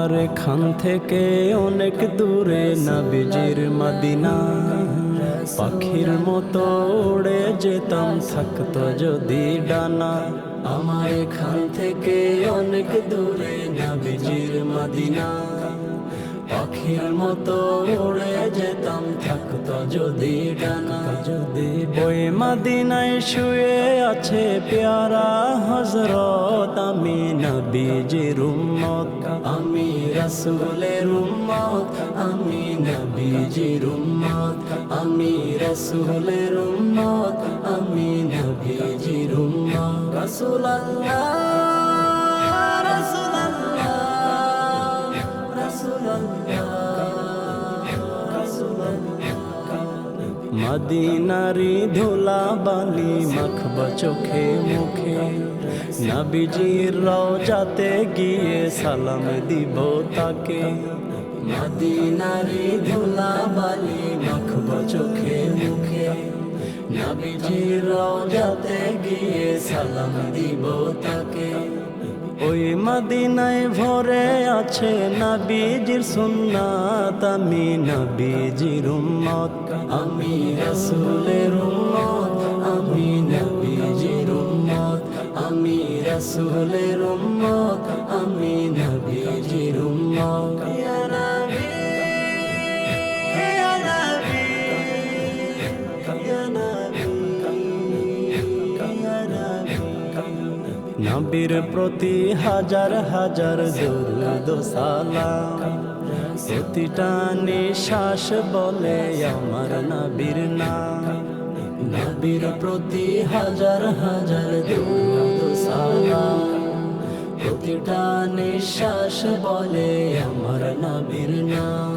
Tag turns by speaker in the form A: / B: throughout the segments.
A: আমার এখান থেকে অনেক দূরে নবীজির মদিনা, পাখির মতো উড়ে যেতাম থাকতো যদি ডানা। আমার এখান থেকে অনেক দূরে নবীজির মদিনা, পাখির মতো উড়ে যেতাম থাকতো যদি ডানা। যদি ওই মদিনায় শুয়ে আছে প্যারা হযরত, আমি নবীজির উম্মত, আমি রাসূলের উম্মত, আমি নবীজির উম্মত, আমি রাসূলের উম্মত, আমি নবীজির উম্মত। রাসূলুল্লাহ মদিনারি ধুলা বালি মাখব চোখে মুখে, নবীজির রওজাতে গিয়ে সালাম দিব তাকে। মদিনারি ধুলা বালি মাখব চোখে মুখে, নবীজির রওজাতে গিয়ে সালাম দিব তাকে। ওই মদিনায় ভরে আছে নবীজির সুন্নাত, আমি নবীজির উম্মত, আমি রাসূলের উম্মত, আমি নবীজির উম্মত, আমি রাসূলের উম্মত, আমি নবীজির উম্মত। ইয়া নবী ইয়া নবী ইয়া নবী ইয়া নবী। নবীর প্রতি হাজার হাজার দরুদ ও সালাম, প্রতিটা নিঃশ্বাস বলে আমার নবীর নাম। নবীর প্রতি হাজার হাজার দরুদ ও সালাম, প্রতিটা নিঃশ্বাস বলে আমার নবীর নাম।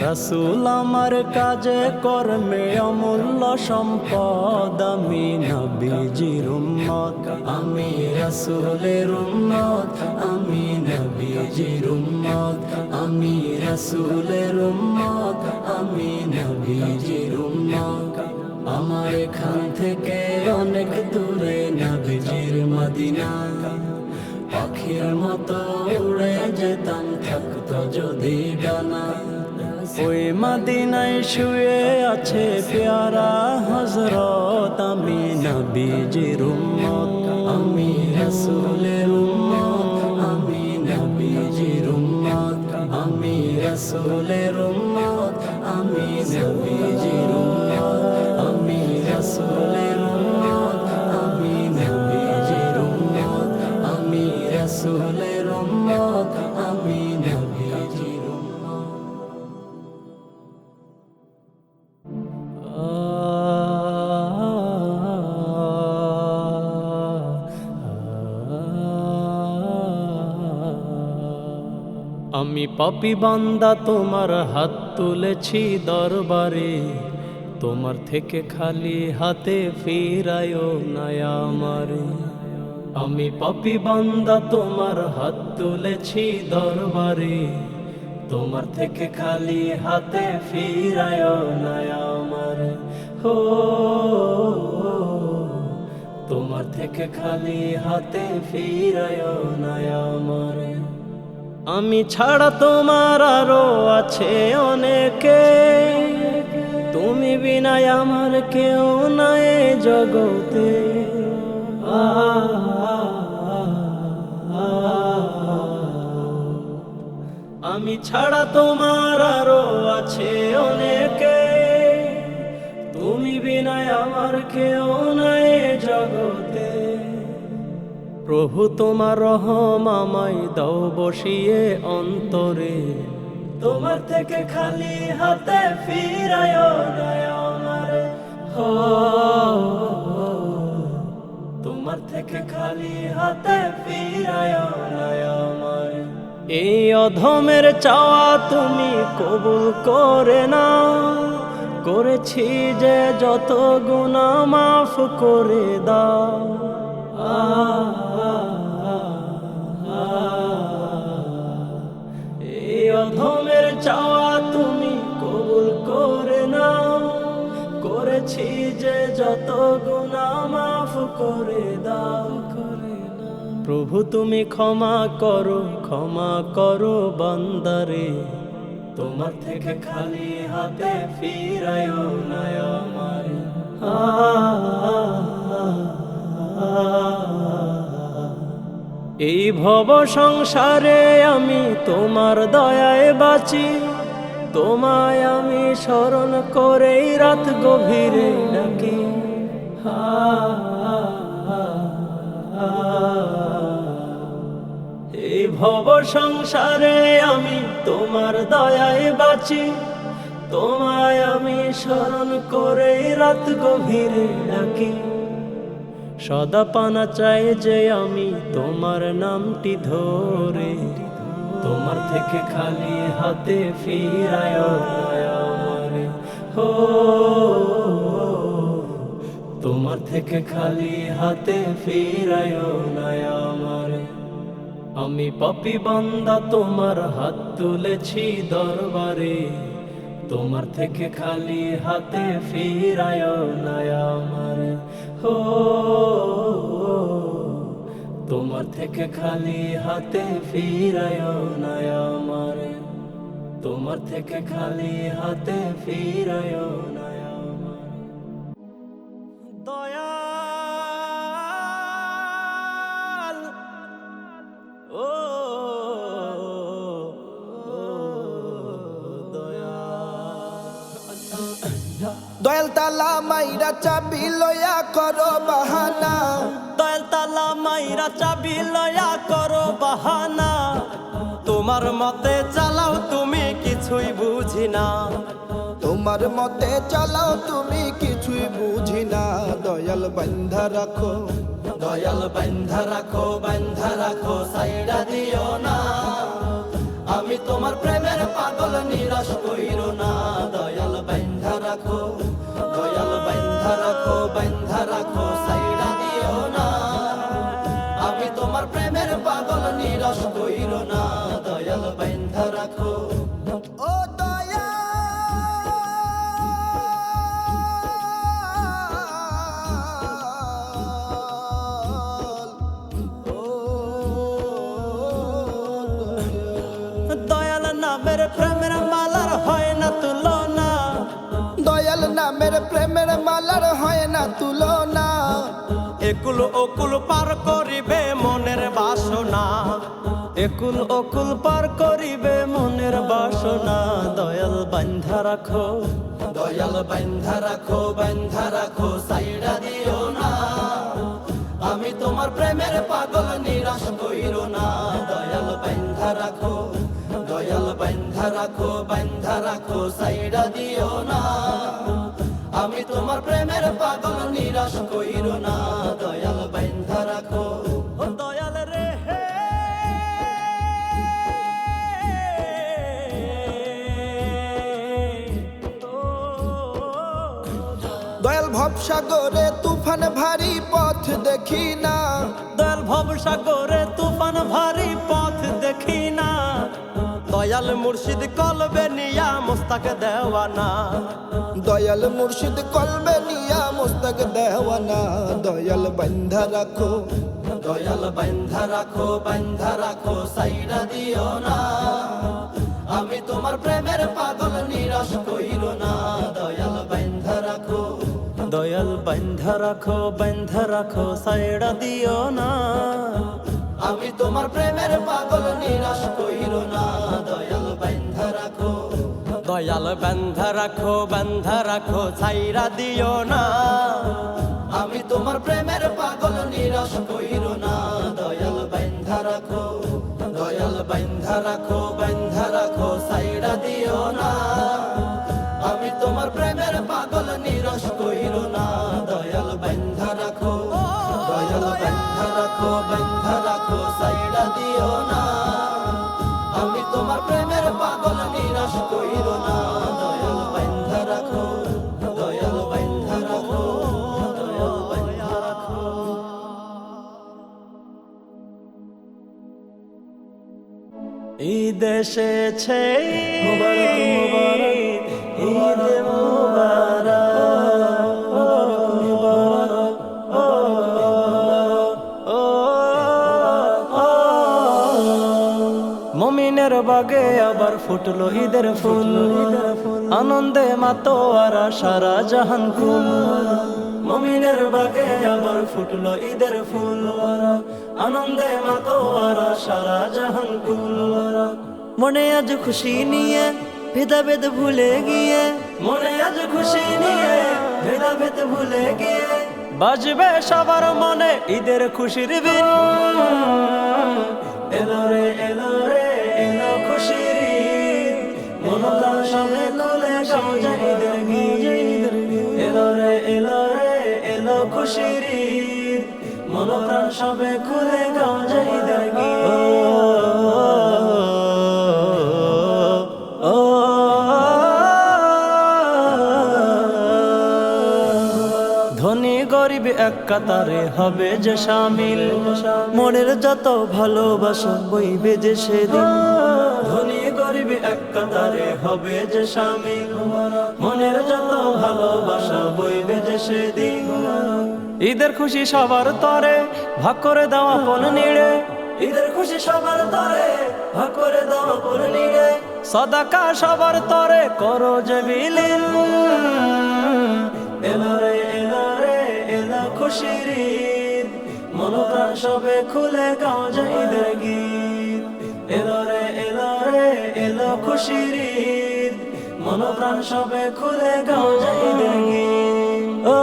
A: রাসূল আমার কাজে কর্মে অমূল্য সম্পদ, আমি নবীজির উম্মত, আমি রাসূলের উম্মত, আমি নবীজির উম্মত, আমি রাসূলের উম্মত, আমি নবীজির উম্মত। আমার এখান থেকে অনেক দূরে নবীজির মদিনা, পাখির মতো উড়ে যেতাম থাকতো যদি ডানা। ওই মদিনায় শুয়ে আছে প্যারা হযরত, আমি নবীজির উম্মত, আমি রাসূলের উম্মত, আমি নবীজির উম্মত, আমি রাসূলের উম্মত, আমি নবীজির উম্মত, আমি রাসূলের উম্মত, আমি নবীজির উম্মত, আমি রাসূলের উম্মত, আমি নবীজির উম্মত। আমি পাপী বান্দা তোমার হাত তুলেছি দরবারে, তোমার থেকে খালি হাতে ফিরায়ও না আমারে। আমি পাপী বান্দা তোমার হাত তুলেছি দরবারে, তোমার থেকে খালি হাতে ফিরায়ও না আমারে। হো তোমার থেকে খালি হাতে ফিরায়ও না আমারে। আমি ছাড়া তোমার আরো আছে অনেকে, তুমি বিনা আমার কেউ নাই জগতে। আমি ছাড়া তোমার আরো আছে অনেকে, তুমি বিনা আমার কেউ নাই জগতে। প্রভু তোমার রহম আমায় দাও বসিয়ে অন্তরে, তোমার থেকে খালি হাতে ফিরায়ও না আমারে। হো তোমার থেকে খালি হাতে ফিরায়ও না আমারে। এই অধমের চাওয়া তুমি কবুল করে নাও, করেছি যে যত গুনাহ মাফ করে দাও। এই অধমের চাওয়া তুমি কবুল করে নাও, করেছি যে যত গুনাহ মাফ করে দাও। প্রভু তুমি ক্ষমা করো বান্দারে, তোমার থেকে খালি হাতে ফিরায়ো না আমারে। এই ভব সংসারে আমি তোমার দয়ায় বাঁচি, তোমায় আমি স্মরণ করেই রাত গভীরে ডাকি। এই ভব সংসারে আমি তোমার দয়ায় বাঁচি, তোমায় আমি স্মরণ করেই রাত গভীরে ডাকি। সদা পানা চাই যে আমি তোমার নামটি ধরে, তোমার থেকে খালি হাতে ফিরায়ো না আমারে। হো তোমার থেকে খালি হাতে ফিরায়ো না আমারে। আমি পাপী বান্দা তোমার হাত তুলেছি দরবারে, তোমার থেকে খালি হাতে ফিরায়ো না আমারে। হো তোমার থেকে খালি হাতে ফিরায়ো না আমারে, তোমার থেকে খালি হাতে ফিরায়ো না আমারে। দয়াল ও
B: দয়াল তালা মাইরা চাবি লয়া করো বাহানা,
A: দয়াল তালা মাইরা চাবি লয়া করো বাহানা। তোমার মতে চালাও তুমি কিছুই বুঝি না,
B: তোমার মতে চালাও তুমি কিছুই বুঝি না। দয়াল বান্ধা রাখো,
A: দয়াল বান্ধা রাখো সাইডা দিও না। আমি তোমার প্রেমের পাগল নিরাশ কইরো না। দয়াল বান্ধা রাখো সাইডা দিও না। আমি তোমার প্রেমের পাগল নিরাশ কইরো না। দয়াল বান্ধা রাখো।
B: ও দয়াল
A: দয়াল নামের প্রেমের মালার হয় না তুলনা,
B: দয়াল নামের প্রেমের মালার হয় না তুলনা।
A: একুল ওকুল পার করিবে মনের বাসনা, একুল ওকুল পার করিবে মনের বাসনা। দয়াল বান্ধা রাখো সাইডা দিও না। আমি তোমার প্রেমের পাগল নিরাশ কইরো না। দয়াল বান্ধা রাখো সাইডা দিও না। আমি তোমার প্রেমের পাগল নিরাশ কইরো না। দয়াল বান্ধা রাখো। ও দয়াল রে হে
B: দয়াল ভবসাগরে তুফান ভারী পথ দেখি না,
A: দয়াল ভবসাগরে তুফান ভারী পথ দেখি না। দয়াল মুর্শিদ কলবে নিয়া মুস্তাক দেওয়ানা,
B: দয়াল মুর্শিদ কলবে নিয়া মুস্তাক দেওয়ানা। দয়াল বান্ধা রাখো,
A: সাইডা দিও না। আমি তোমার প্রেমের পাগল নিরাশ কইরো না। দয়াল বান্ধা রাখো সাইডা দিও না। আমি তোমার প্রেমের পাগল নিরাশ কইরো না। দয়াল বান্ধা রাখো সাইডা দিও না। আমি তোমার প্রেমের পাগল নিরাশ কইরো না। দয়াল বান্ধা রাখো সাইডা দিও না। আমি তোমার প্রেমের পাগল নিরাশ কইরো না। দয়াল বান্ধা রাখো সাইডা দিও না। আমি তোমার প্রেমের পাগল নিরাশ কইরো না। দয়াল বান্ধা রাখো। ঈদ এসেছে ঈদ মুবারক মমিনের বাগে আবার ফুটলো ঈদের ফুল, আনন্দে মাতোয়ারা সারা জাহান কুল। মমিনের বাগে আবার ফুটলো ঈদের ফুল, আনন্দে মাতোয়ারা সারা জাহান কুল। মনে আজ খুশি নিয়ে ভেদাভেদ ভুলে গিয়ে, মনে আজ খুশি নিয়ে ভেদাভেদ ভুলে গিয়ে, বাজবে সবার মনে ঈদের খুশির বিন। এলো রে এলো রে এলো খুশির ঈদ, মনপ্রাণ সবে খুলে গাও যায় ঈদের গীত। এলো রে এলো রে এলো খুশির ঈদ, মনপ্রাণ সবে খুলে গাও যায় ঈদের গীত। ধনী গরিব এক কাতারে হবে যে শামিল, মনের যত ভালোবাসা বইবে যে সেদিন। ধনী গরিব এক কাতারে হবে যে শামিল, মনের যত ভালোবাসা বইবে যে সেদিন। ঈদের খুশি সবার তরে ভাগ করে দাও আপন নিড়ে, ঈদের খুশি সবার তরে ভাগ করে দাও আপন নিড়ে। সাদাকা সবার তরে করো যে বিলীন। এলো রে এলো রে এলো খুশির ঈদ, মনপ্রাণ সবে খুলে গাও যায় ঈদের গীত। এলো রে এলো রে এলো খুশির ঈদ, মনপ্রাণ সবে খুলে গাও যায় ঈদের গীত। ও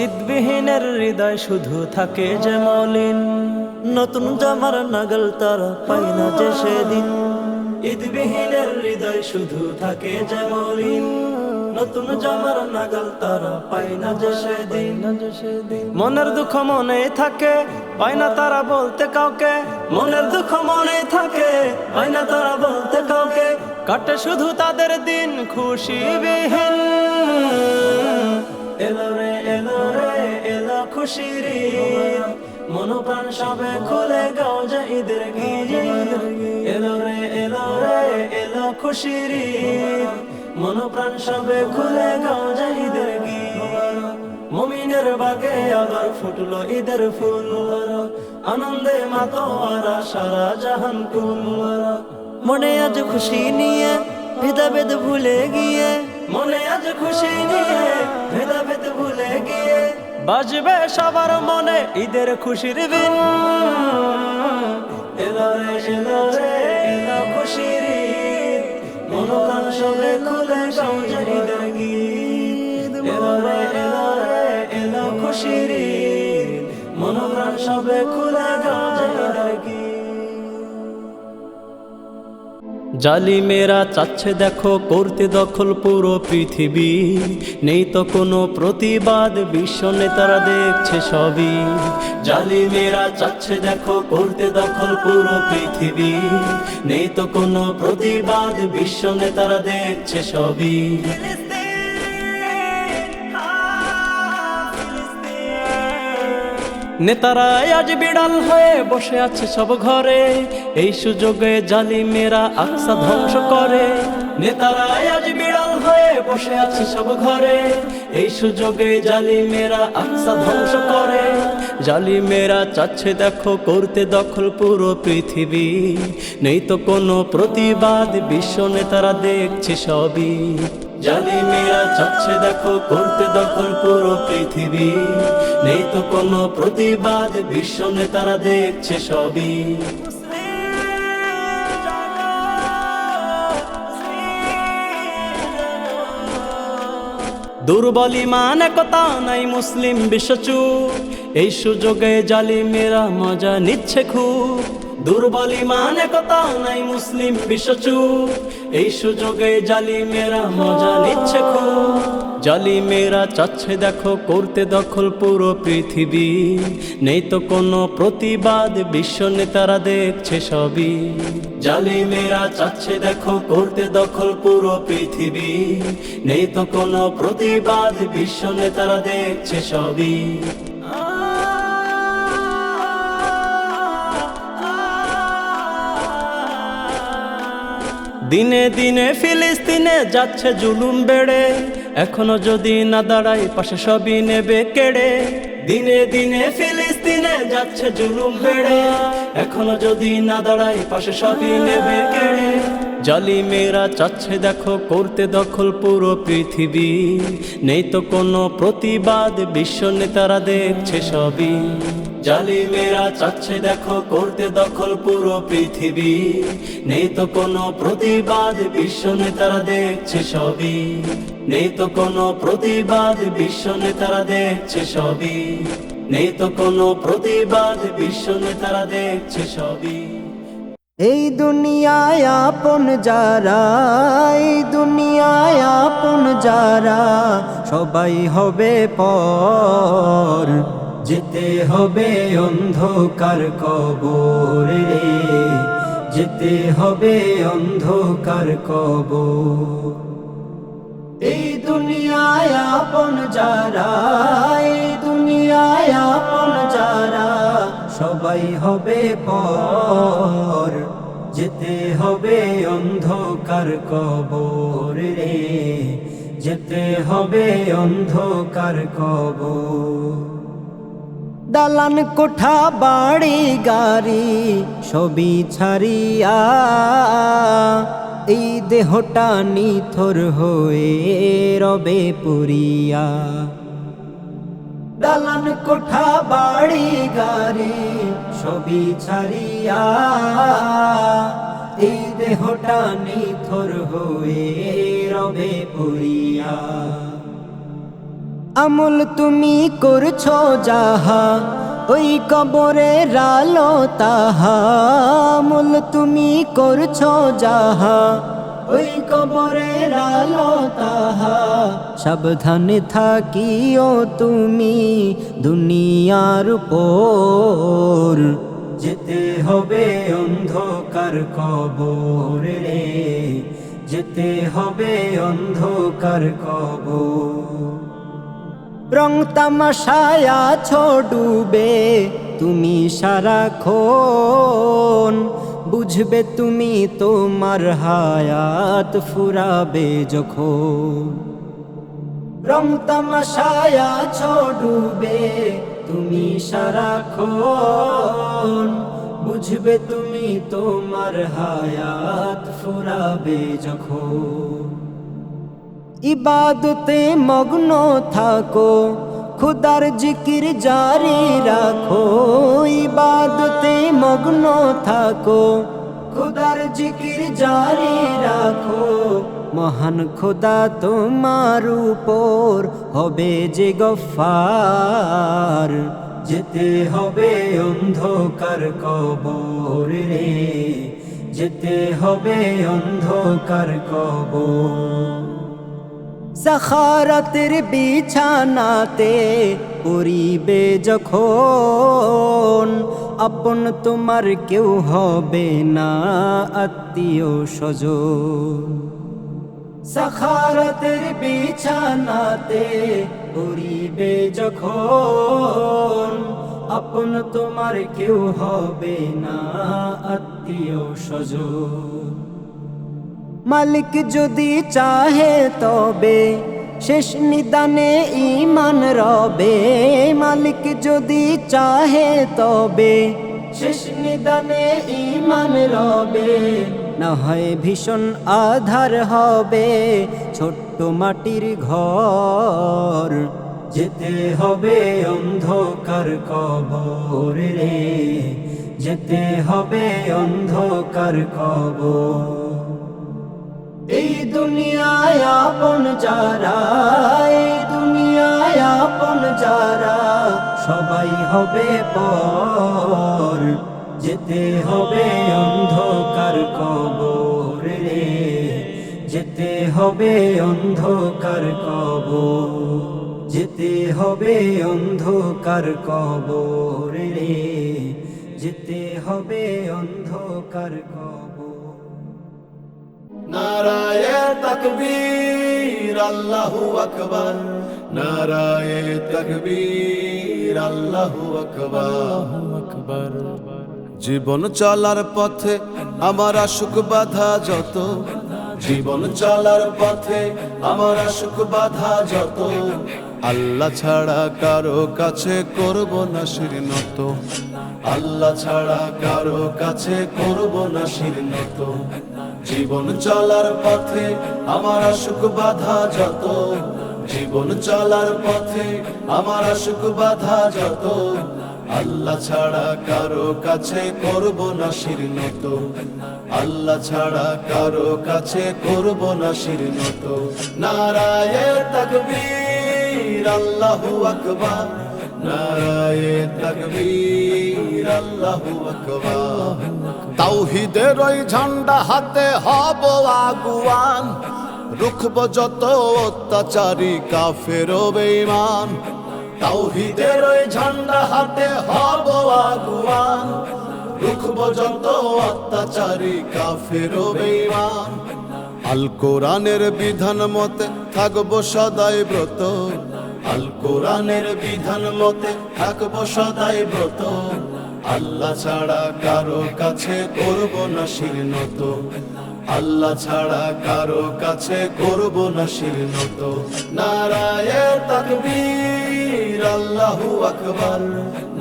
A: ঈদবিহীনের হৃদয় শুধু থাকে যে মলিন, নতুন জামার নাগাল তারা পায় না যে সেদিন। ঈদবিহীনের হৃদয় শুধু থাকে যে মলিন, নতুন জামার নাগাল তারা পায় না যে সেদিন। মনের দুঃখ মনে থাকে পায় না তারা বলতে কাউকে, মনের দুঃখ মনে থাকে পায় না তারা বলতে কাউকে। কাটে শুধু তাদের দিন খুশি বিহীন। এলো রে এলো রে এলো খুশির ঈদ, মনপ্রাণ সবে খুলে গাও যায় ঈদের গীত। এলো রে এলো রে এলো খুশির ঈদ, মনপ্রাণ সবে খুলে গাও যায় ঈদের গীত। মুমিনের বাগে আবার ফুটলো ঈদের ফুল, আনন্দে মাতোয়ারা সারা জাহান কুল। মনে আজ খুশি নিয়ে ভেদাভেদ ভুলে গিয়ে, মনে আজ খুশি নিয়ে ভেদাভেদ ভুলে গিয়ে, বাজবে সবার মনে ঈদের খুশির বিন। এলো রে এলো রে এলো খুশির ঈদ, মনপ্রাণ সবে খুলে গাও যায় ঈদের গীত। এলো রে এলো রে এলো খুশির ঈদ, মনপ্রাণ সবে খুলে গাও যায় ঈদের গীত। জালিমেরা চাচ্ছে দেখো করতে দখল পুরো পৃথিবী, নেই তো কোনো প্রতিবাদ বিশ্ব নেতারা দেখছে সবই। জালিমেরা চাচ্ছে দেখো করতে দখল পুরো পৃথিবী, নেই তো কোনো প্রতিবাদ বিশ্ব নেতারা দেখছে সবই। নেতারা আজ বিড়াল হয়ে বসে আছে সব ঘরে, এই সুযোগে জালিমেরা আকসা ধ্বংস করে। নেতারা আজ বিড়াল হয়ে বসে আছে সব ঘরে, এই সুযোগে জালিমেরা আকসা ধ্বংস করে। জালিমেরা চাচ্ছে দেখো করতে দখল পুরো পৃথিবী, নেই তো কোনো প্রতিবাদ বিশ্ব নেতারা দেখছে সবই। জালিমেরা চাচ্ছে দেখো করতে দখল পুরো পৃথিবী, নেই তো কোনো প্রতিবাদ বিশ্ব নেতারা দেখছে সবই। দুর্বল ঈমান একতা নাই মুসলিম বিশ্বচুপ, এই সুযোগে জালিমেরা মজা নিচ্ছে খুব। দুর্বল ঈমান একতা নাই মুসলিম বিশ্বচুপ, এই সুযোগে জালিমেরা মজা নিচ্ছে খুব। জালিমেরা চাচ্ছে দেখো করতে দখল পুরো পৃথিবী, নেই তো কোনো প্রতিবাদ বিশ্ব নেতারা দেখছে সবই। জালিমেরা চাচ্ছে দেখো করতে দখল পুরো পৃথিবী, নেই তো কোনো প্রতিবাদ বিশ্ব নেতারা দেখছে সবই। দিনে দিনে ফিলিস্তিনে যাচ্ছে জুলুম বেড়ে, এখনো যদি না দাঁড়াই পাশে সবই নেবে কেড়ে। দিনে দিনে ফিলিস্তিনে যাচ্ছে জুলুম বেড়ে, এখনো যদি না দাঁড়াই পাশে সবই নেবে কেড়ে। জালিমেরা চাচ্ছে দেখো করতে দখল পুরো পৃথিবী, নেই তো কোনো প্রতিবাদ, বিশ্ব নেতারা দেখছে সবই। জালিমেরা চাচ্ছে দেখো করতে দখল পুরো পৃথিবী, নেই তো কোনো প্রতিবাদ, বিশ্ব নেতারা দেখছে সবই। নেই তো কোনো প্রতিবাদ, বিশ্ব নেতারা দেখছে সবই। নেই তো কোনো প্রতিবাদ, বিশ্ব নেতারা দেখছে সবই।
C: এই দুনিয়ায় আপন যারা, এই দুনিয়ায় আপন যারা, সবাই হবে পর। যেতে হবে অন্ধকার কবরে, যেতে হবে অন্ধকার কবর। এই দুনিয়ায় আপন যারা, এই দুনিয়ায় আপন যারা, সবাই হবে পর। যেতে হবে অন্ধকার কবরে, যেতে হবে অন্ধকার কবর। দালান কোঠা বাড়ি গাড়ি সবই ছাড়িয়া, এই দেহটা নিথর হয়ে রবে পুরিয়া। দালান কোঠা বাড়ি গাড়ি সবই ছাড়িয়া, এই দেহটা নিথর হয়ে রবে পুরিয়া। আমল তুমি করছো যাহা, ওই কবরের আলো তাহা। আমল তুমি করছো যাহা, ওই কবরের আলো তাহা। সাবধানে থাকিও তুমি দুনিয়ার উপর, যেতে হবে অন্ধকার কবরে, যেতে হবে অন্ধকার কবর। রং তামাশায় আছো ডুবে তুমি সারাক্ষণ, বুঝবে তুমি তোমার হায়াত ফুরাবে যখন। রং তামাশায় আছো ডুবে তুমি সারাক্ষণ, বুঝবে তুমি তোমার হায়াত ফুরাবে যখন। ইবাদতে মগ্ন থাকো, খুদার জিকির জারি রাখো। ইবাদতে মগ্ন থাকো, খুদার জিকির জারি রাখো। মহান খোদা তোমার উপর হবে যে গফফার। যেতে হবে অন্ধকার কবরে, যেতে হবে অন্ধকার কবর। সাখারাতের বিছানাতে পড়িবে যখন, আপন তোমার কেউ হবে না আত্মীয় স্বজন। সাখারাতের বিছানাতে পড়িবে যখন, আপন তোমার কেউ হবে না আত্মীয় স্বজন। মালিক যদি চাহে তবে শেষ নিদানে ঈমান রবে। মালিক যদি চাহে তবে শেষ নিদানে ঈমান রবে। না হয় ভীষণ আধার হবে ছোট্ট মাটির ঘর। যেতে হবে অন্ধকার কবরে, যেতে হবে অন্ধকার কবর। এই দুনিয়ায় আপন যারা, এই দুনিয়ায় আপন যারা, সবাই হবে পর। যেতে হবে অন্ধকার কবরে, যেতে হবে অন্ধকার কবর। যেতে হবে অন্ধকার কবরে, যেতে হবে অন্ধকার কবর।
B: নারায়ে তাকবীর আল্লাহু আকবার, নারায়ে তাকবীর আল্লাহু আকবার। জীবন চলার পথে আমার আশুক বাধা যত, জীবন চলার পথে আমার আশুক বাধা যত, আল্লাহ ছাড়া কারো কাছে করব না শির নত, আল্লাহ ছাড়া কারো কাছে করব না শির নত। জীবন চলার পথে আমার আশুক বাধা যত, জীবন চলার পথে আমার আশুক বাধা যত, আল্লাহ ছাড়া কারো কাছে করব না শির নত, আল্লাহ ছাড়া কারো কাছে করব না শির নত। নারায়ে তাকবীর আল্লাহু আকবার, নারায়ে তাকবীর আল্লাহু আকবার। তাওহীদের ওই ঝান্ডা হাতে হব আগুয়ান, রুখব যত অত্যাচারী কাফের ও বেঈমান। তাওহীদের ওই ঝান্ডা হাতে হব আগুয়ান, রুখব যত অত্যাচারী কাফের ও বেঈমান। আল কোরআনের বিধান মতে থাকব সদাই ব্রত, আল কোরআনের বিধান মতে থাকব সদাই ব্রত, আল্লাহ ছাড়া কারো কাছে করব না শির নত, আল্লাহ ছাড়া কারো কাছে করব না শির নত। নারায়ে তাকবীর আল্লাহু আকবার,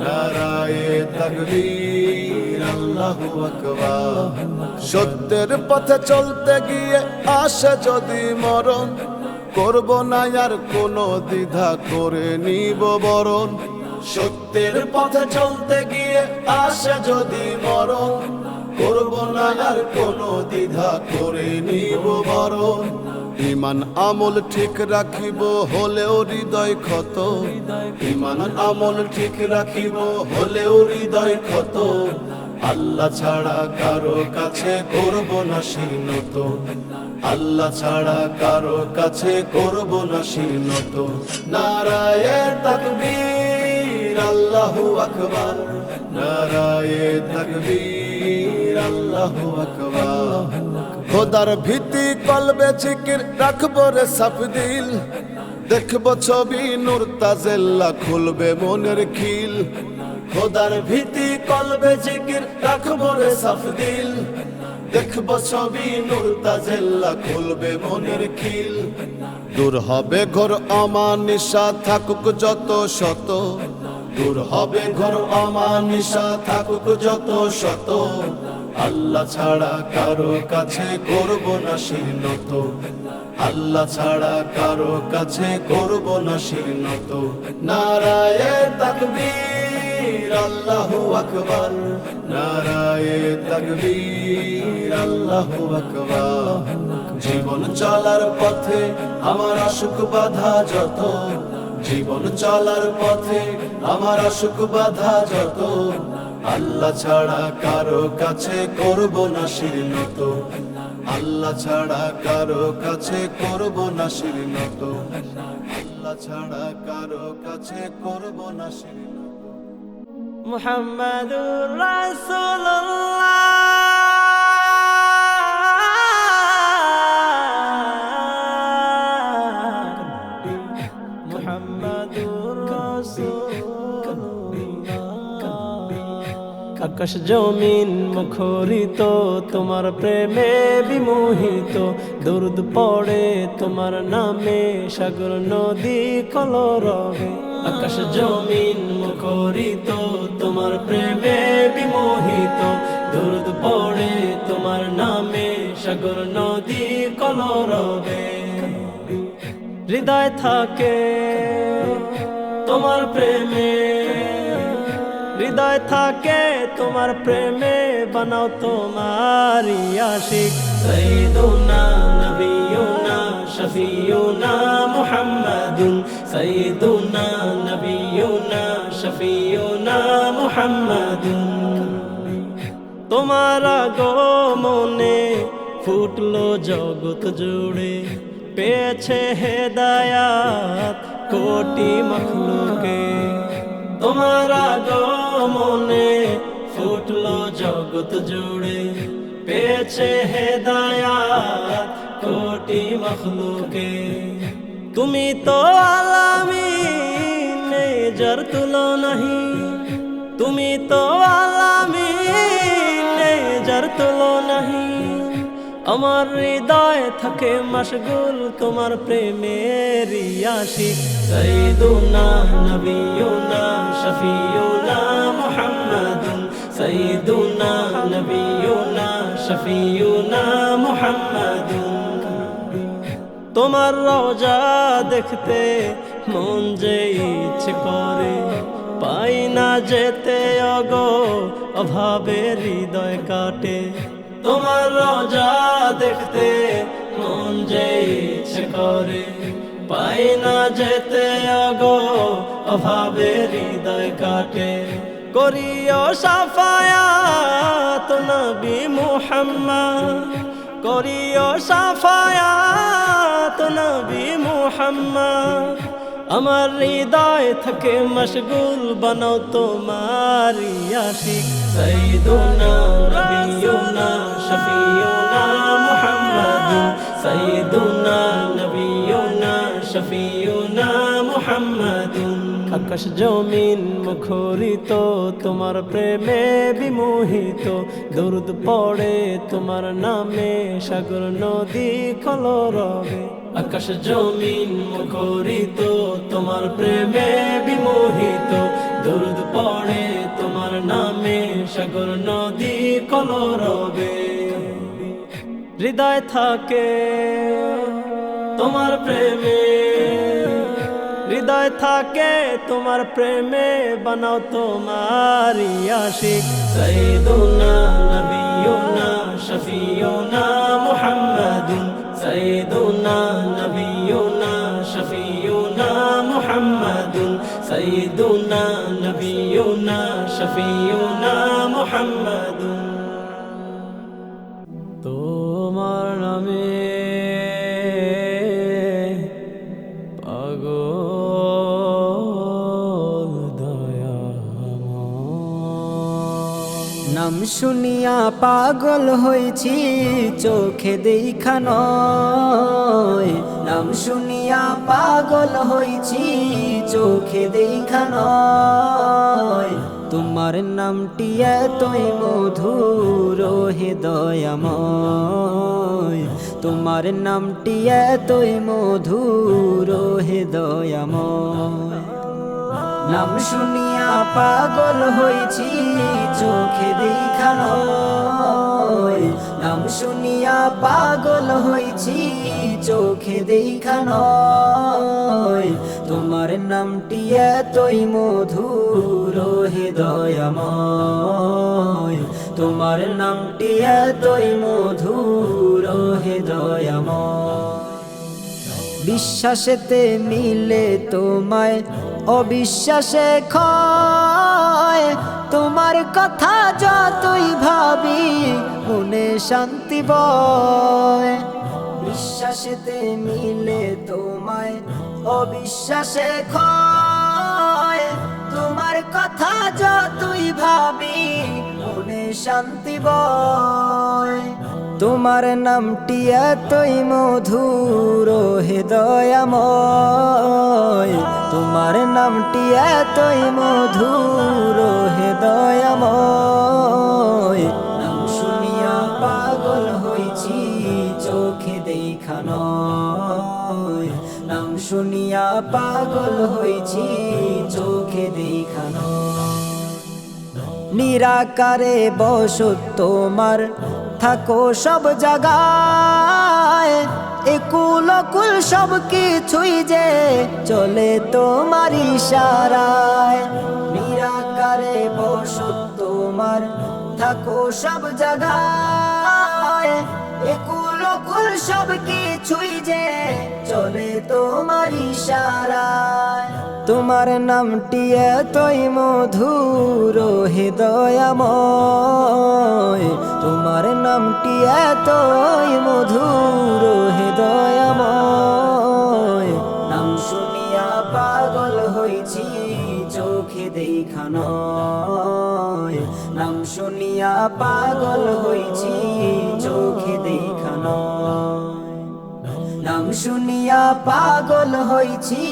B: নারায়ে তাকবীর আল্লাহু আকবার। সত্যের পথে চলতে গিয়ে আসে যদি মরণ, করব না আর কোনো দ্বিধা করে নিব বরণ। সত্যের পথে চলতে গিয়ে আসে যদি মরণ, করব না আর কোনো দ্বিধা করে নিব বরণ। ইমান আমল ঠিক রাখিব হলেও হৃদয় ক্ষত, ইমান আমল ঠিক রাখিব হলেও হৃদয় ক্ষত, আল্লাহ ছাড়া কারো কাছে করব না শির নত, আল্লাহ ছাড়া কারো কাছে করব না শির নত। নারায়ে তাকবীর আল্লাহু আকবার, নারায়ে তাকবীর আল্লাহু আকবার। খোদার ভীতি কলবে জিকির রাখবো রে সাফ দিল, দেখব ছবি নূর তাজেল্লা খুলবে মনের খিল। খোদার ভীতি কলবে জিকির রাখবো রে সাফ দিল, দেখব ছবি নূর তাজেল্লা খুলবে মনের খিল। দূর হবে ঘোর অমানিসা থাকুক যত শত, দূর হবে ঘোর অমানিসা থাকুক যত শত, আল্লাহ ছাড়া কারো কাছে করব না শির নত, আল্লাহ ছাড়া কারো কাছে করব না শির নত। নারায়ে তাকবীর আল্লাহু আকবার, নারায়ে তাকবীর আল্লাহু আকবার। জীবন চলার পথে আমার আশুক বাধা যত, জীবন চলার পথে আমার আশুক বাধা যত, আল্লাহ ছাড়া কারো কাছে করব না শির নত, আল্লাহ ছাড়া কারো কাছে করব না শির নত, আল্লাহ ছাড়া কারো কাছে করব না শির নত।
C: মুহাম্মাদুর রাসূলুল্লাহ, মুহাম্মাদুর রাসূলুল্লাহ। আকাশ জমিন মুখরিত তোমার প্রেমে বিমোহিত, দরুদ পড়ে তোমার নামে সাগর নদী কলরবে। আকাশ জমিন মুখরিত তোমার প্রেমে বিমোহিত, দরুদ পড়ে তোমার নামে সাগর নদী কলরবে। হৃদয় থাকে তোমার প্রেমে, হৃদয় থাকে তোমার প্রেমে, বানাও তোমারি আশিক। সাইয়্যিদুনা নবিয়ুনা শফিয়ুনা মুহাম্মাদুন, সাইয়্যিদুনা নবিয়ুনা শফিয়ুনা মুহাম্মাদুন। তোমার আগমনে ফুটলো জগৎ জুড়ে, পেয়েছে হেদায়াত কোটি মখলুকে। তোমার আগমনে ফুটলো জগৎ জুড়ে, পেয়েছে হেদায়াত কোটি মখলুকে। তুমি তো আলামিন যার তুলনা নাহি, তুমি তো আলামিন তুলো নাহি আমার হৃদয় থাকে মশগুল তোমার প্রেমের আশিক সাইয়্যিদুনা নবিয়ুনা শফিয়ুনা মুহাম্মাদুন সাইয়্যিদুনা নবিয়ুনা শফিয়ুনা মুহাম্মাদুন তোমার রওজা দেখতে মন যে ইচ্ছে করে পাই না যেতে অগো অভাবে হৃদয় কাটে তোমার রওজা দেখতে মন যে ইচ্ছে করে পাই না যেতে অগো অভাবে হৃদয় কাটে করিও সাফায়াত নবী মুহাম্মদ করিও সাফায়াত নবী মুহাম্মদ আমার হৃদয় থেকে মশগুল বানাও তোমার আশিক সাইয়্যিদুনা নবিয়ুনা শফিয়ুনা মুহাম্মাদুন সাইয়্যিদুনা নবিয়ুনা শফিয়ুনা মুহাম্মাদুন আকাশ জমিন মুখরিত তোমার প্রেমে বিমোহিত দরুদ পড়ে তোমার নামে সাগর নদী কলরবে আকাশ জমিন মুখরিত তোমার প্রেমে বিমোহিত দরুদ পড়ে তোমার নামে সাগর নদী কলরবে হৃদয় থাকে তোমার প্রেমে হৃদয় থাকে তোমার প্রেমে বানাও তোমার আশিক সাইয়্যিদুনা নবিয়ুনা শফিয়ুনা মুহাম্মাদুন সাইয়্যিদুনা নবিয়ুনা শফিয়ুনা মুহাম্মাদুন সাইয়্যিদুনা নবিয়ুনা শফিয়ুনা মুহাম্মাদুন তোমার নামে
D: নাম শুনিয়া পাগল হয়েছি চোখে দেখা নয় নাম শুনিয়া পাগল হয়েছি চোখে দেখা নয় তোমার নামটি এতই মধুর হে দয়াময় তোমার নামটি এতই মধুর হে দয়াময় নাম শুনিয়া পাগল হয়েছি চোখে দেখা নয় নাম শুনিয়া পাগল হয়েছি চোখে দেখা নয় তোমার নামটি এতই মধুর হে দয়াময় তোমার নামটি এতই মধুর হে দয়াময় বিশ্বাসেতে মিলে তোমায় অবিশ্বাসে ক্ষয় তোমার কথা যতই ভাবি মনে শান্তি বয় বিশ্বাসেতে মিলে তোমায় অবিশ্বাসে ক্ষয় তোমার কথা যতই ভাবি মনে শান্তি বয় তোমার নামটি এতই মধুর হে দয়াময় তোমার নামটি এতই মধুর হে দয়াময় নাম শুনিয়া পাগল হয়েছি চোখে দেখা নয় নাম শুনিয়া পাগল হয়েছি চোখে দেখা নয় নিরাকারে বসত তোমার থাকো সব জায়গায় একুল অকুল সব কিছুই যে চলে তোমার ইশারায় নিরাকারে বসত তোমার থাকো সব জায়গায় একুল অকুল সব কিছুই যে চলে তোমার ইশারায় তোমার নামটি এতই মধুর হে দয়াময় তোমার নামটি এতই মধুর হে দয়াময় নাম শুনিয়া পাগল হয়েছি চোখে দেখা নয় নাম শুনিয়া পাগল হয়েছি চোখে দেখা নয় নাম শুনিয়া পাগল হইছি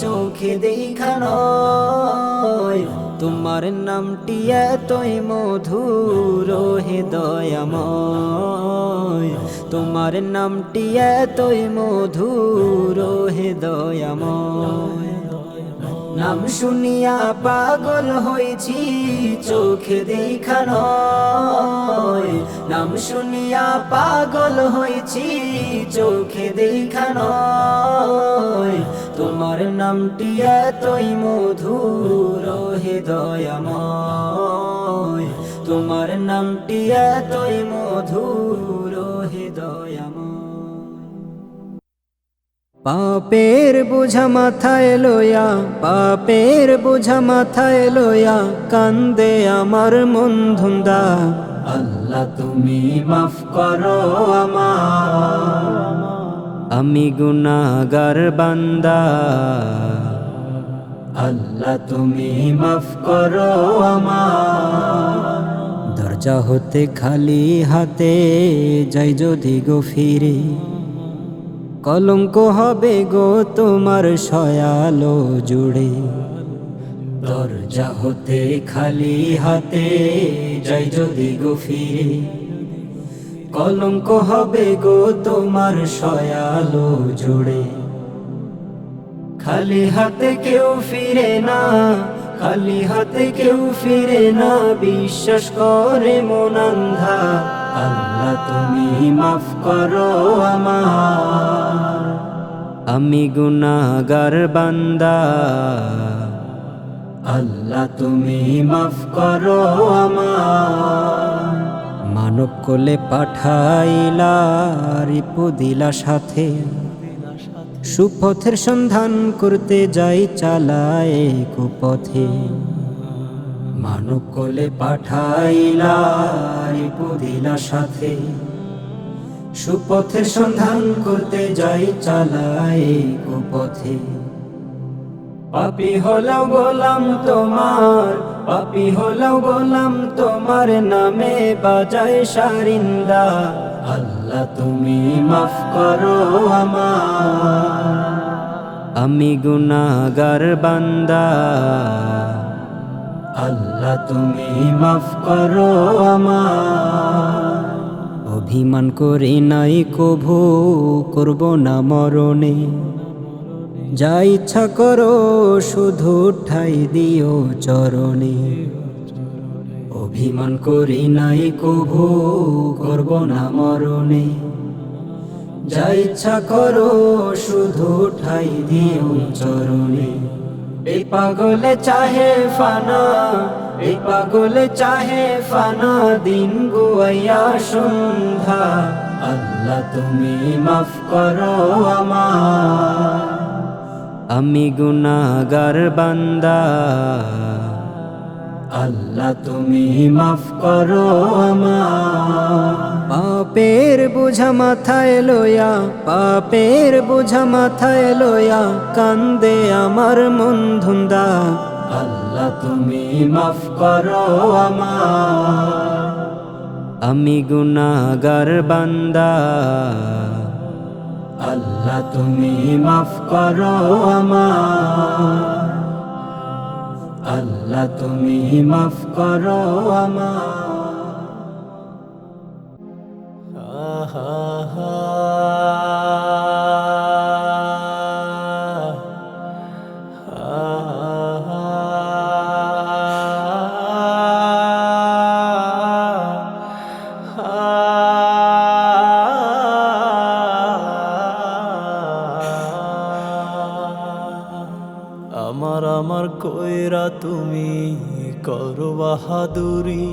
D: চোখে দেখা নয় তোমার নামটি এতই মধুর হে দয়াময় তোমার নামটি এতই মধুর হে দয়াময় নাম শুনিয়া পাগল হয়েছি চোখে দেখা নয় নাম শুনিয়া পাগল হয়েছি চোখে দেখা নয় তোমার নামটি এতই মধুর হে দয়াময় তোমার নামটি এতই মধুর হে দয়াময় পাপের বোঝা মাথায় লইয়া পাপের বোঝা মাথায় লইয়া কান্দে আমার মন ধুন্দা আল্লাহ তুমি মাফ করো আমার আমি গুনাহগার বান্দা আল্লাহ তুমি মাফ করো আমার দরজা হতে খালি হাতে যাই যদি গো ফিরে কলঙ্ক হবে গো তোমার সয়ালো জুড়ে দরজা হতে খালি হাতে যাই যদি গো ফিরে কলঙ্ক হবে গো তোমার সয়ালো জুড়ে খালি হাতে কেউ ফিরে না খালি হাতে কেউ ফিরে না বিশ্বাস করে মন অন্ধা আল্লাহ তুমি মাফ করো আমার আমি গুনাহগার বান্দা আল্লাহ তুমি মাফ করো আমার মানব কোলে পাঠাইলা রিপু দিলা সাথে সুপথের সন্ধান করতে যাই চালায় কুপথে মানব কোলে পাঠাইলা রিপু দিলা সাথে সুপথের সন্ধান করতে যাই চালায় কুপথে পাপী হলাও গোলাম তোমার পাপী হলাও গোলাম তোমার নামে বাজায় সারিন্দা আল্লাহ তুমি মাফ করো আমার আমি গুনাহগার বান্দা আল্লাহ তুমি মাফ করো আমার অভিমান করে নাই কভু করব না মরণে যা ইচ্ছা করো শুধু ঠাই দিও চরণে অভিমান করি নাই কভু করব না মরণে যা ইচ্ছা করো শুধু ঠাই দিও চরণে এই পাগলে চাহে ফানা এই পাগলে চাহে ফানা দিন গুয়াইয়া সন্ধ্যা আল্লাহ তুমি মাফ করো আমার আমি গুনাহগার বান্দা আল্লাহ তুমি মাফ করো আমার পাপের বোঝা মাথায় লইয়া পাপের বোঝা মাথায় লইয়া কান্দে আমার মন ধুন্দা আল্লাহ তুমি মাফ করো আমার আমি গুনাহগার বান্দা আল্লাহ তুমি মাফ করো আমার আল্লাহ তুমি মাফ করো আমার
C: আমার আমার কইরা তুমি করো বাহাদুরি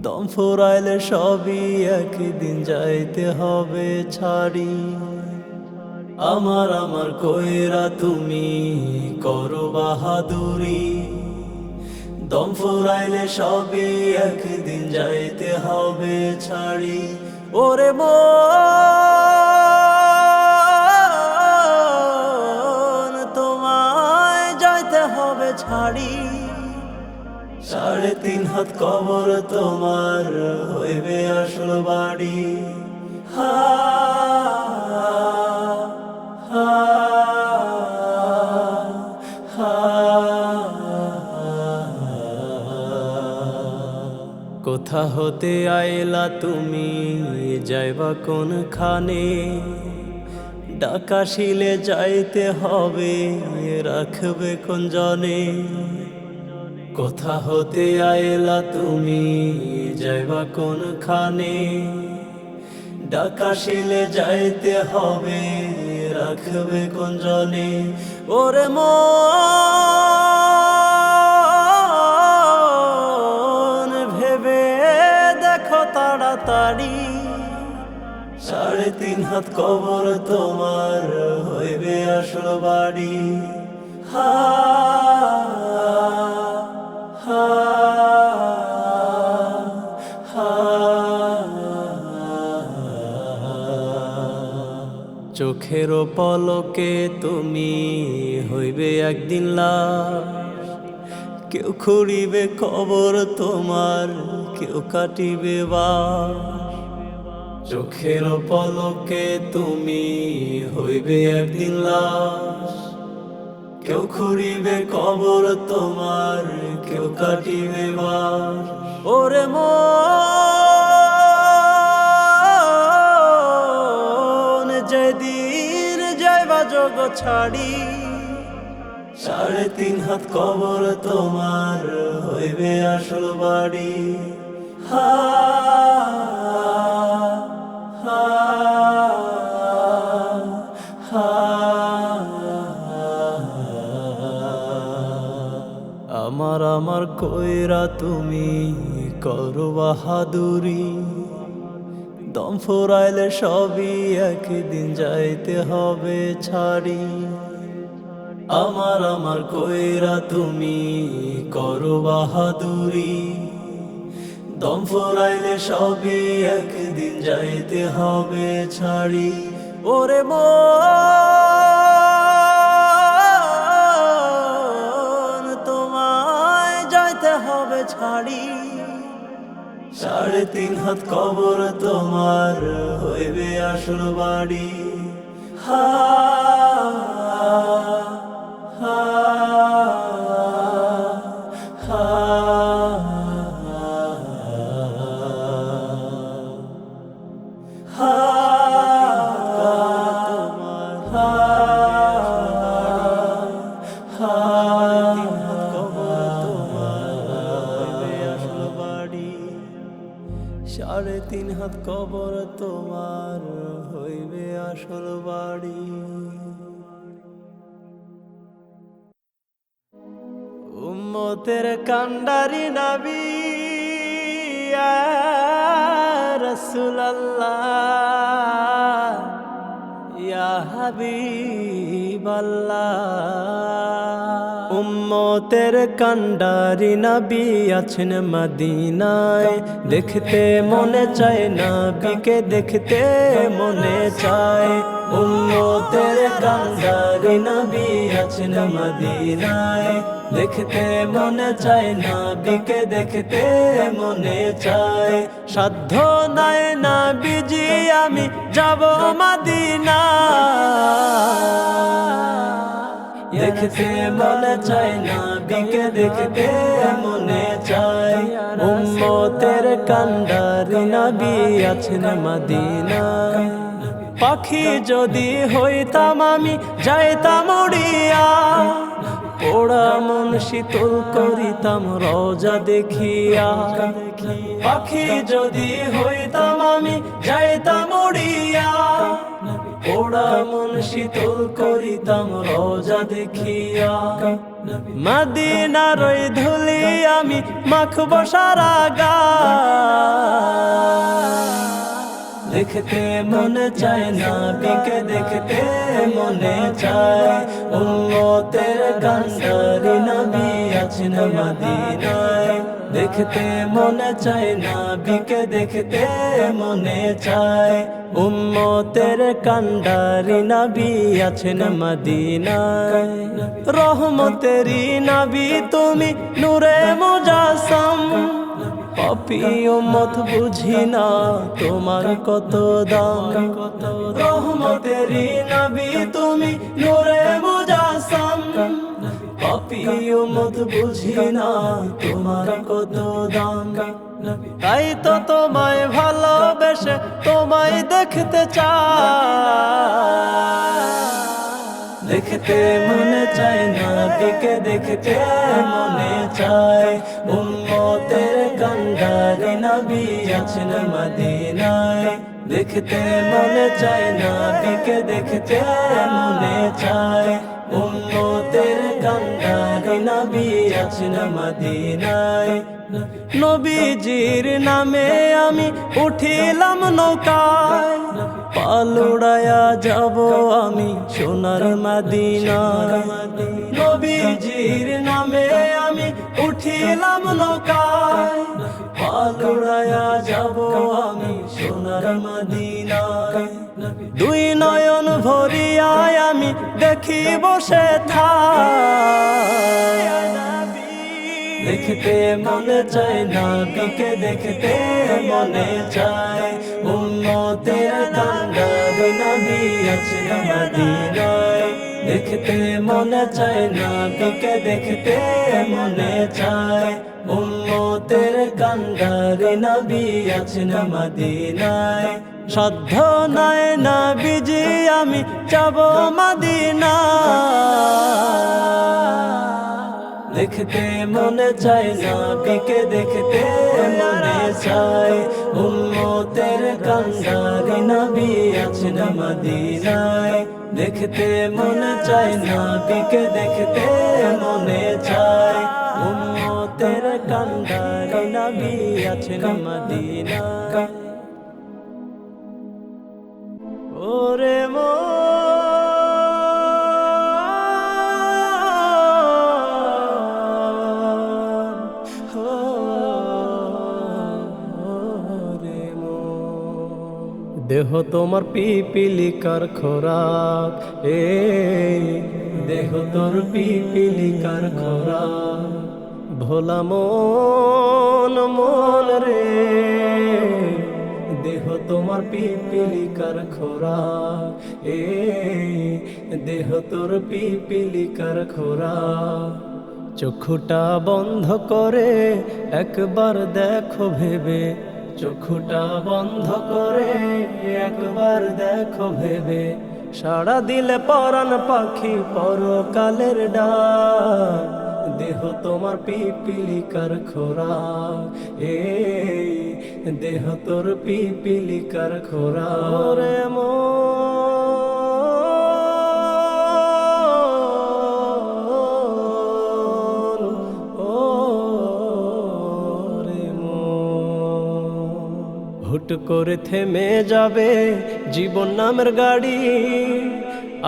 C: দম ফুরাইলে সবই একদিন যাইতে হবে ছাড়ি আমার আমার কইরা তুমি করো বাহাদুরি দম ফুরাইলে সবই একদিন যাইতে হবে ছাড়ি ওরে মন তোমায় যাইতে হবে ছাড়ি 3.5 হাত কবর তোমার হইবে আসল বাড়ি কোথা হতে আইলা তুমি যাইবা কোনখানে ডাকাশিলে যাইতে হবে রাখবে কোন জনে কোথা হতে আইলা তুমি যাইবা কোনখানে ডাকাশিলে যাইতে হবে রাখবে কোন জনে ওরে মন ভেবে দেখো তাড়াতাড়ি 3.5 হাত কবর তোমার হইবে আসল বাড়ি হা হা হা চোখের পলকে তুমি হইবে একদিন লাশ কেউ খুঁড়িবে কবর তোমার কেউ কাটিবে বাস চোখের পলকে তুমি হইবে একদিন লাশ কেউ খুঁড়িবে কবর তোমার কেউ কাটিবে বাস ওরে মন যেদিন যাইবা জগৎ ছাড়ি 3.5 হাত কবর তোমার হইবে আসল বাড়ি হা হা হা আমার কইরা তুমি করো বাহাদুরি দম ফুরাইলে সবই একদিন যাইতে হবে ছাড়ি আমার কইরা তুমি করো বাহাদুরি দম ফুরাইলে সবই একদিন যাইতে হবে ছাড়ি ওরে মন তোমায় যাইতে হবে ছাড়ি 3.5 হাত কবর তোমার হইবে আসল বাড়ি হা হা হা হা হা 3.5 হাত কবর তোমার হইবে আসল বাড়ি উম্মতের কান্ডারি নবী ইয়া রাসূলুল্লাহ ইয়া হাবিবাল্লাহ উম্মতের কান্ডারি নবী আছেন মদিনায় দেখতে মনে চায় নবীকে দেখতে মনে চায় উম্মতের কান্ডারি নবী আছেন মদিনায় দেখতে মনে চায় নবীকে দেখতে মনে চায় সাধ্য নাই নবীজি আমি যাব মদিনা দেখতে মনে চায় নবীকে দেখতে মনে চায় উম্মতের কান্ডারি নবী আছেন মদিনায় পাখি যদি হইতাম আমি যাইতাম উড়িয়া পোড়া মন শীতল করিতাম রওজা দেখিয়া পাখি যদি হইতাম আমি যাইতাম উড়িয়া পোড়া মন শীতল করিতাম রওজা দেখিয়া মদিনার ওই ধুলি আমি মাখব সারা গায়ে দেখতে মনে চায় নবীকে দেখতে মনে চায় উম্মতের কান্ডারি নবী আছেন মদিনায় দেখতে মনে চায় নবীকে দেখতে মনে চায় উম্মতের কান্ডারি নবী আছেন মদিনায় রহমতেরই নবী তুমি নূরে মুজাসসাম পাপী উম্মত বুঝি না তোমার কত দাম রহমতেরই নবী তুমি নূরে মুজাসসাম পাপী উম্মত বুঝি না তোমার কত দাম তাই তো তোমায় ভালোবেসে তোমায় দেখতে চাই। দেখতে মনে চায় নবীকে, দেখতে মনে চায়। উম্মতের কান্ডারি নবী আছেন মদিনায়। দেখতে মনে চায় নবীকে, দেখতে মনে চায়। উম্মতের কান্ডারি নবী আছেন মদিনায়। নবীজির নামে আমি উঠিলাম নৌকায়, পালুড়ায়া যাব আমি সোনার মদিনায়। নবীজির নামে আমি উঠিলাম নৌকায়, পালুড়ায়া যাব আমি সোনার মদিনায়। দুই নয়ন ভরিয়ায় আমি দেখি বসে থাই। দেখতে মনে চায় নবীকে, দেখতে মনে চায়। উম্মতের কান্ডারি নবী আছেন মদিনায়। দেখতে মনে চায় নবীকে, দেখতে মনে চায়। উম্মতের কান্ডারি নবী আছেন মদিনায়। সাধ্য নাই নবীজি আমি যাব মদিনায়। দেখতে মনে চায় নবীকে, দেখতে মনে চায়। উম্মতের কান্ডারি নবী আছেন মদিনায়। দেখতে মনে চায় নবীকে, দেখতে মনে চায়। উম্মতের কান্ডারি নবী আছেন মদিনায়। ওরে দেহ তোমার পিপিলিকার খোরাক, দেহ তোর পিপিলিকার খোরাক। ভোলা মন মন রে, দেহ তোমার পিপিলিকার খোরাক, দেহ তোর পিপিলিকার খোরাক। চক্ষুটা বন্ধ করে একবার দেখো ভেবে, চক্ষুটা বন্ধ করে একবার দেখো ভেবে। সাড়া দিলে পরাণ পাখি পরকালের ডাক, দেহ তোমার পিপিলিকার খোরাক, দেহ তোর পিপিলিকার খোরাক। রে হুট করে থেমে যাবে জীবন নামের গাড়ি,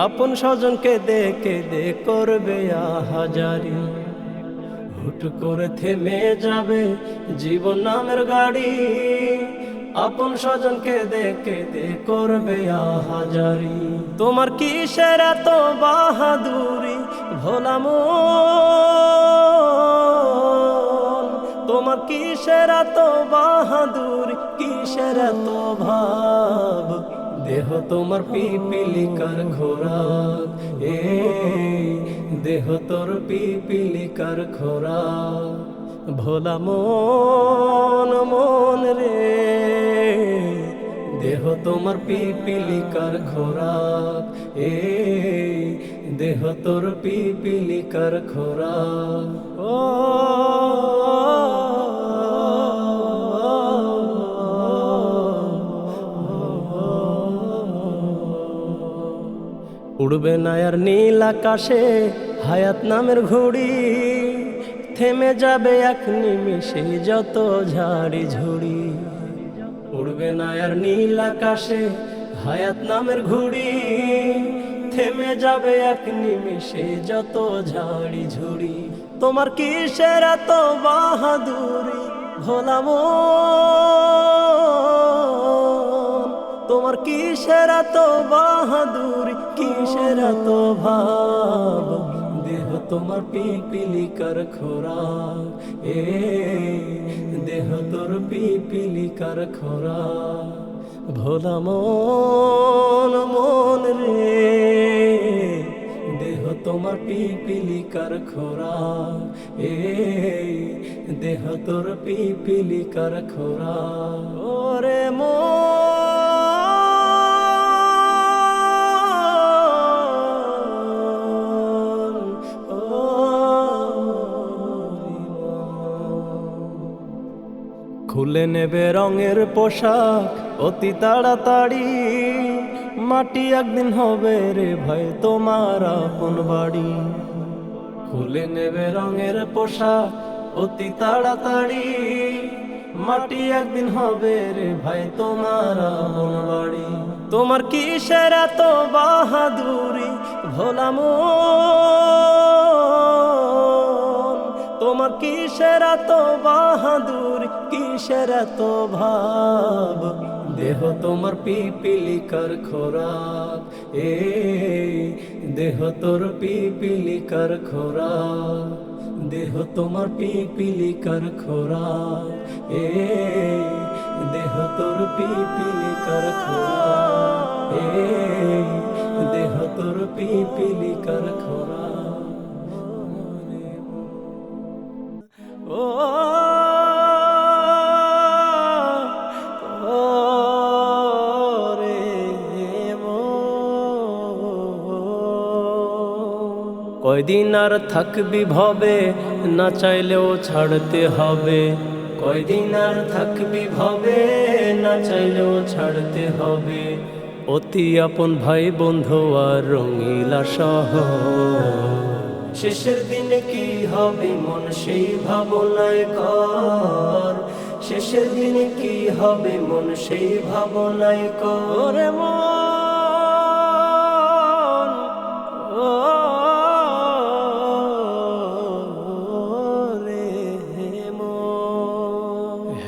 C: আপন স্বজনকে দেখে দে করবে আহাজারি। হুট করে থেমে যাবে জীবন নামের গাড়ি, আপন স্বজনকে দেখে দে করবে আহাজারি। তোমার কিসের এত বাহাদুরি ভোলা মন, তোমার কিসের এত বাহাদুরি, কিসের এত ভাব। দেহ তোমার পিপিলিকার খোরাক, দেহ তোর পিপিলিকার খোরাক। ভোলা মন মন রে, দেহ তোমার পিপিলিকার খোরাক, দেহ তোর পিপিলিকার খোরাক। ও উড়বে না আর নীল আকাশে হায়াত নামের ঘুড়ি, থেমে যাবে এক নিমিষে যত ঝাড়ি ঝুড়ি। উড়বে না আর নীল আকাশে হায়াত নামের ঘুড়ি, থেমে যাবে এক নিমিষে যত ঝাড়ি ঝুড়ি। তোমার কিসের এত বাহাদুরি ভোলা মন, তোমার কিসের এত বাহাদুরি, কিসের এত ভাব। দেহ তোমার পিপিলিকার খোরাক, দেহ তোর পিপিলিকার খোরাক। ভোলা মন মন রে, দেহ তোমার পিপিলিকার খোরাক, দেহ তোর পিপিলিকার খোরাক। ওরে খুলে নেবে রঙের পোশাক অতি তাড়াতাড়ি, মাটি একদিন হবে রে ভাই তোমার আপন বাড়ি। খুলে নেবে রঙের পোশাক অতি তাড়াতাড়ি, মাটি একদিন হবে রে ভাই তোমার আপন বাড়ি। তোমার কিসের এত বাহাদুরি ভোলা মন, তোমার কিসের এত বাহাদুরি, কিসের এত ভাব, দেহ তোমার পিপিলিকার খোরাক, দেহ তোর পিপিলিকার খোরাক, দেহ তোমার পিপিলিকার খোরাক, দেহ তোর পিপিলিকার খোরাক, দেহ তোর পিপিলিকার খোরাক। ও কয়দিন আর থাকবি ভবে, না চাইলেও ছাড়তে হবে। কয়দিন আর থাকবি ভবে, না চাইলেও ছাড়তে হবে। অতি আপন ভাই বন্ধু আর রঙিলা শহর, শেষের দিনে কি হবে মন সেই ভাবনায় কর, শেষের দিনে কি হবে মন সেই ভাবনায় কর।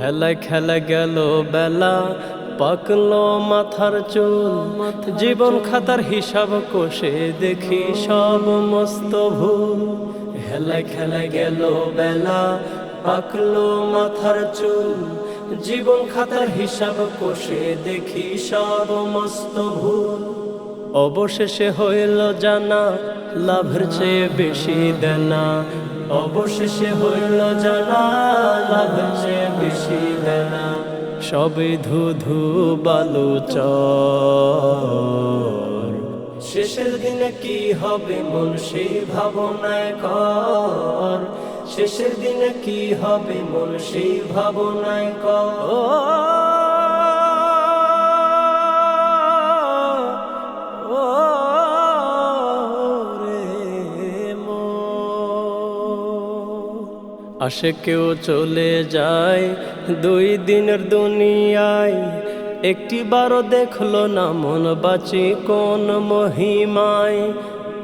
C: হেলায় খেলা গেল বেলা, পাকলো মাথার চুল, জীবন খাতার হিসাব কষে দেখি সব মস্ত ভুল। হেলায় খেলা গেল বেলা, পাকলো মাথার চুল, জীবন খাতার হিসাব কষে দেখি সব মস্ত ভুল। অবশেষে হইল জানা লাভের চেয়ে বেশি দেনা, অবশেষে হইল জানা লাভের চেয়ে বেশি দেনা। সবে ধুধু বালু চর, শেষের দিনে কি হবে মন সেই ভাবনায় কর, শেষের দিনে কি হবে মন সেই ভাবনায় কর। আসে কেউ চলে যায় দুই দিনের দুনিয়ায়, একটি বারও দেখলো না মন বাঁচি কোন মহিমায়।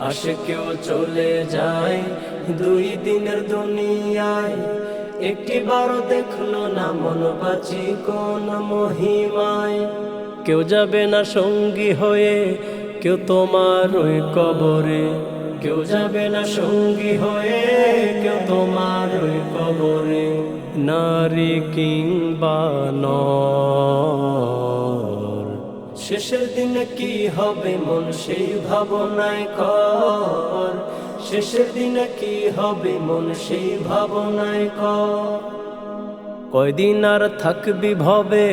C: আসে কেউ চলে যায় দুই দিনের দুনিয়ায়, একটি বারও দেখলো না মন বাঁচি কোন মহিমায়। কেউ যাবে না সঙ্গী হয়ে কেউ তোমার ওই কবরে, কেউ যাবে না সঙ্গী হয়ে কেউ তোমার ওই কবরে। নারী কিংবা নর, শেষের দিনে কি হবে মন সেই ভাবনায় কর, শেষের দিনে কি হবে মন সেই ভাবনায় কর। কয়দিন আর থাকবি ভবে,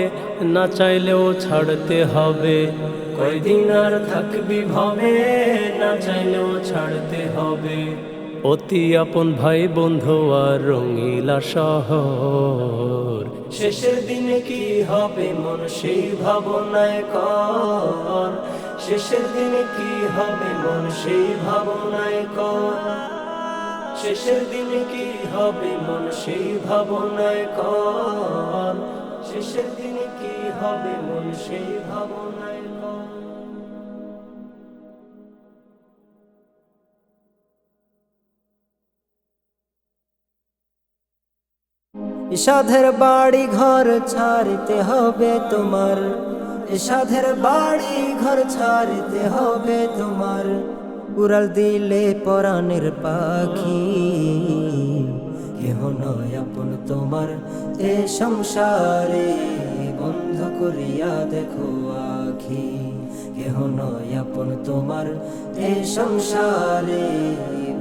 C: না চাইলেও ছাড়তে হবে। কয়দিন আর থাকবি ভবে, না চাইলেও ছাড়তে হবে। অতি আপন ভাই বন্ধু আর রঙিলা শহর, শেষের দিনে কি হবে মন সেই ভাবনায় কর, শেষের দিনে কি হবে মন সেই ভাবনায় কর। শেষের দিনে কি হবে মন সেই ভাবনায় কর, শেষের দিনে কি হবে মন সেই ভাবনায় কর।
D: সাধের বাড়ি ঘর ছাড়তে হবে তোমার, সাধের বাড়ি ঘর ছাড়তে হবে তোমার। উড়াল দিলে পরাণের পাখি, কেহ নয় আপন তোমার এ সংসারে। বন্ধ করিয়া দেখো আখি, কেহ নয় আপন তোমার এ সংসারে,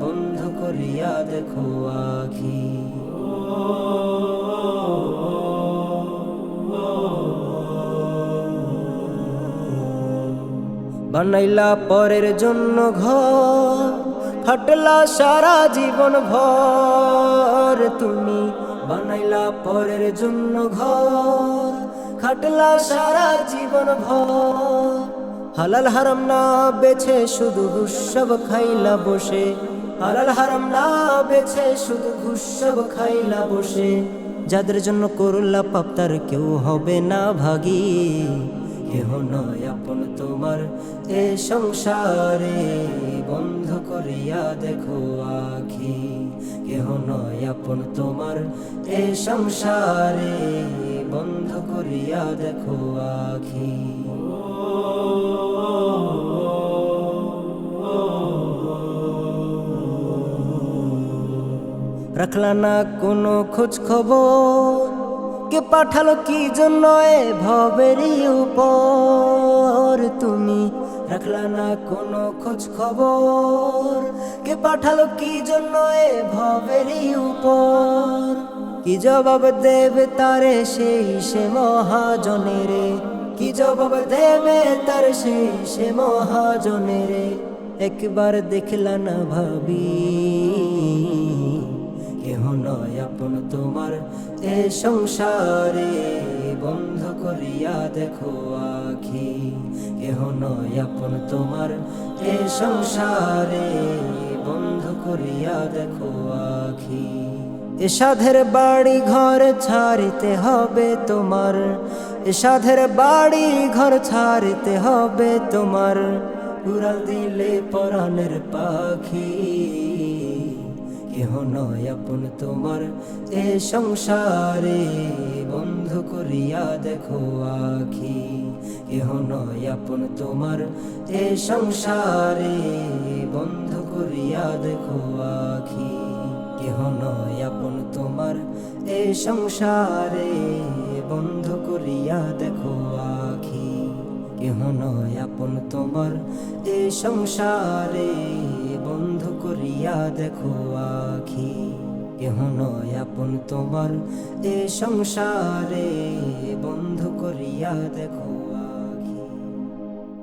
D: বন্ধ করিয়া দেখো আখি। বানাইলা পরের জন্য ঘর, খাটলা সারা জীবন ভর তুমি। বানাইলা পরের জন্য ঘর, খাটলা সারা জীবন ভর। হালাল হারাম না বেছে শুধু ঘুষ সব খাইলা বসে, হালাল হারাম না বেছে শুধু ঘুষ সব খাইলা বসে। যাদের জন্য করলা পাপ তার কেউ হবে না ভাগী, কেহ নয় আপন তোমার এ সংসারে, বন্ধ করিয়া দেখো আখি। কেহ নয় আপন তোমার এ সংসারে, বন্ধ করিয়া দেখো আখি। রাখলা না কোনো খোঁজ খবর, কে পাঠালো কি জন্য এ ভবেরই উপর তুমি। রাখলা না কোনো খোঁজ খবর, কে পাঠালো কি জন্য এ ভবেরই উপর। কি জবাব দেবে তারে সেই সে মহাজনেরে, কি জবাব দেবে তার সেই সে মহাজনেরে। একবার দেখলা না ভাবি, কেহ নয় আপন তোমার এ সংসারে, বন্ধ করিয়া দেখো আখি। কেহ নয় আপন তোমার এ সংসারে, বন্ধ করিয়া দেখো আখি। এ সাধের বাড়ি ঘর ছাড়িতে হবে তোমার, এ সাধের বাড়ি ঘর ছাড়িতে হবে তোমার। উড়াল দিলে পরাণের পাখি, কেহ নয় আপন তোমার এ সংসারে, বন্ধ করিয়া দেখো আখি। কেহ নয় আপন তোমার এ সংসারে, বন্ধ করিয়া দেখো আখি। কেহ নয় আপন তোমার এ সংসারে, বন্ধ করিয়া দেখো আখি। কেহ নয় আপন তোমার এ সংসারে, বন্ধ করিয়া দেখো আখি। কেহ নয় আপন তোমার এ সংসারে, বন্ধ করিয়া দেখো